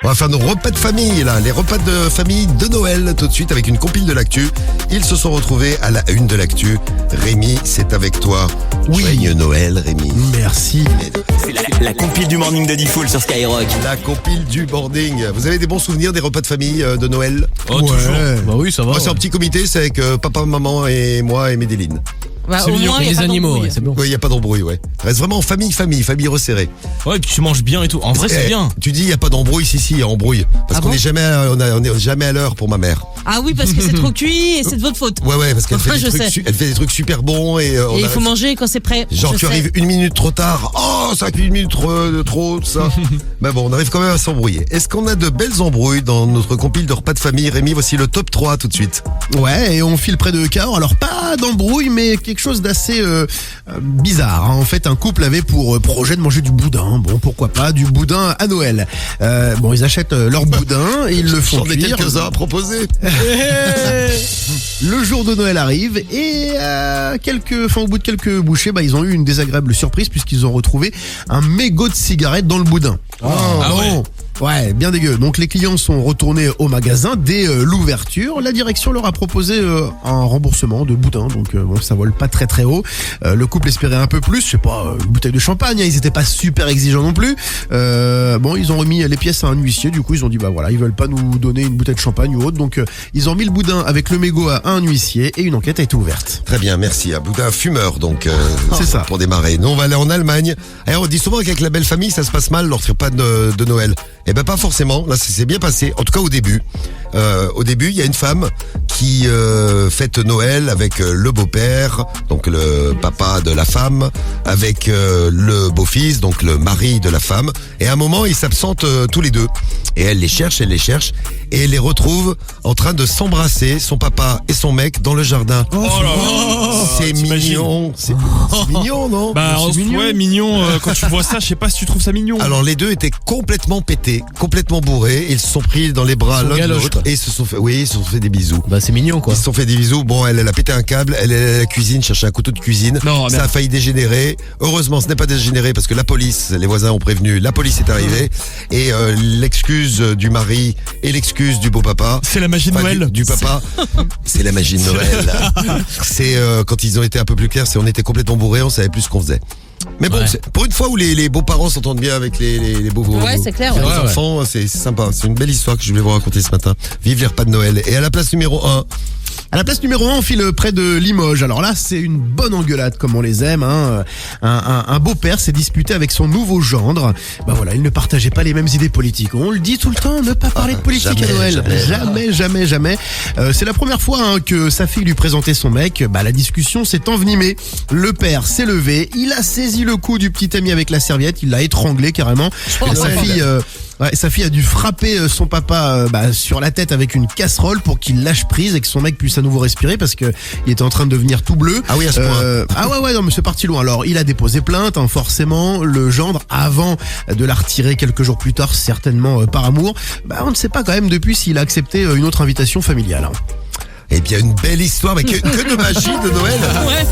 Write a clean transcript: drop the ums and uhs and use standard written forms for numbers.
On va faire nos repas de famille, là, les repas de famille de Noël, tout de suite avec une compile de l'actu. Ils se sont retrouvés à la une de l'actu. Rémi, c'est avec toi. Oui. Joyeux Noël, Rémi. Merci. C'est la compile du morning de Diffoul sur Skyrock. La compile du boarding. Vous avez des bons souvenirs des repas de famille de Noël? Oh, toujours. Bah oui, ça va. Moi, c'est un petit comité, c'est avec papa, maman et moi et Médéline. Bah, C'est au mignon moins, que il y a les pas animaux, d'embrouille. ouais, c'est bon. Oui, il n'y a pas d'embrouille, ouais. Reste vraiment famille resserrée. Ouais, et puis tu manges bien et tout. En vrai, c'est Eh, bien. Tu dis, il n'y a pas d'embrouille, si, il y a embrouille. Parce Ah qu'on bon n'est jamais, on est jamais à l'heure pour ma mère. Ah oui, parce que c'est trop cuit et c'est de votre faute. Ouais, parce qu'elle fait, Je sais. elle fait des trucs super bons et, Et il faut manger quand c'est prêt. Genre, Je tu sais. arrives une minute trop tard. Oh, ça a cuit une minute de trop, tout ça. Mais bon, on arrive quand même à s'embrouiller. Est-ce qu'on a de belles embrouilles dans notre compile de repas de famille? Rémi, voici le top 3 tout de suite. Ouais, et on file près de Cahors. Alors pas d'embrouille, mais quelque chose d'assez bizarre. Hein. En fait, un couple avait pour projet de manger du boudin. Bon, pourquoi pas, du boudin à Noël. Bon, ils achètent leur boudin et ils le font J'en ai cuire. quelques-uns à proposer. Le jour de Noël arrive et au bout de quelques bouchées, ils ont eu une désagréable surprise puisqu'ils ont retrouvé un mégot de cigarette dans le boudin. Ah ouais. Ouais, bien dégueu. Donc les clients sont retournés au magasin dès l'ouverture. La direction leur a proposé un remboursement de boudin. Donc bon, ça vole pas très très haut. Le couple espérait un peu plus, je sais pas, une bouteille de champagne. Hein, ils étaient pas super exigeants non plus. Bon, ils ont remis les pièces à un huissier. Du coup, ils ont dit voilà, ils veulent pas nous donner une bouteille de champagne ou autre. Donc ils ont mis le boudin avec le mégot à un huissier et une enquête a été ouverte. Très bien, merci. Un boudin fumeur, donc. C'est ça. Pour démarrer. Nous, on va aller en Allemagne. Alors, on dit souvent qu'avec la belle famille, ça se passe mal lors des repas de Noël. Eh ben, pas forcément. Là, ça s'est bien passé. En tout cas, au début. Au début, il y a une femme qui fête Noël avec le beau-père, donc le papa de la femme, avec le beau-fils, donc le mari de la femme. Et à un moment, ils s'absentent tous les deux. Et elle les cherche, et elle les retrouve en train de s'embrasser, son papa et son mec, dans le jardin. Oh là là. C'est mignon. C'est mignon, non? Bah, C'est mignon. ouais, mignon. Quand tu vois ça, je sais pas si tu trouves ça mignon. Alors les deux étaient complètement pétés, complètement bourrés. Ils se sont pris dans les bras l'un de galoche, l'autre quoi. et ils se sont fait des bisous. Bah, c'est mignon, quoi. Ils se sont fait des bisous. Bon, elle a pété un câble. Elle est à la cuisine, chercher un couteau de cuisine. Non, ça merde. a failli dégénérer. Heureusement, ce n'est pas dégénéré parce que la police, les voisins ont prévenu. La police est arrivée et l'excuse du mari et l'excuse du beau papa. C'est la magie de Enfin, Noël. du papa. C'est la magie de Noël. C'est quand ils ont été un peu plus clairs, c'est on était complètement bourrés, on savait plus ce qu'on faisait. Mais bon, Ouais. pour une fois où les beaux-parents s'entendent bien avec les beaux Ouais, c'est clair, les ouais. beaux Ouais, ouais. enfants, c'est sympa. C'est une belle histoire que je voulais vous raconter ce matin. Vive les repas de Noël. Et à la place numéro 1, À la place numéro 1, on file près de Limoges. Alors là, c'est une bonne engueulade comme on les aime. Hein. Un beau-père s'est disputé avec son nouveau gendre. Voilà, il ne partageait pas les mêmes idées politiques. On le dit tout le temps, ne pas parler de politique jamais, à Noël. Jamais. C'est la première fois que sa fille lui présentait son mec. La discussion s'est envenimée. Le père s'est levé, il a saisi le cou du petit ami avec la serviette, il l'a étranglé carrément. Et sa fille a dû frapper son papa sur la tête avec une casserole pour qu'il lâche prise et que son mec puisse à nouveau respirer parce que il était en train de devenir tout bleu. Ah oui, à ce point. Ouais, non, mais c'est parti loin. Alors, il a déposé plainte, hein, forcément. Le gendre, avant de la retirer quelques jours plus tard, certainement par amour, on ne sait pas quand même depuis s'il a accepté une autre invitation familiale. Hein. eh bien une belle histoire, mais que de magie de Noël. Ouais.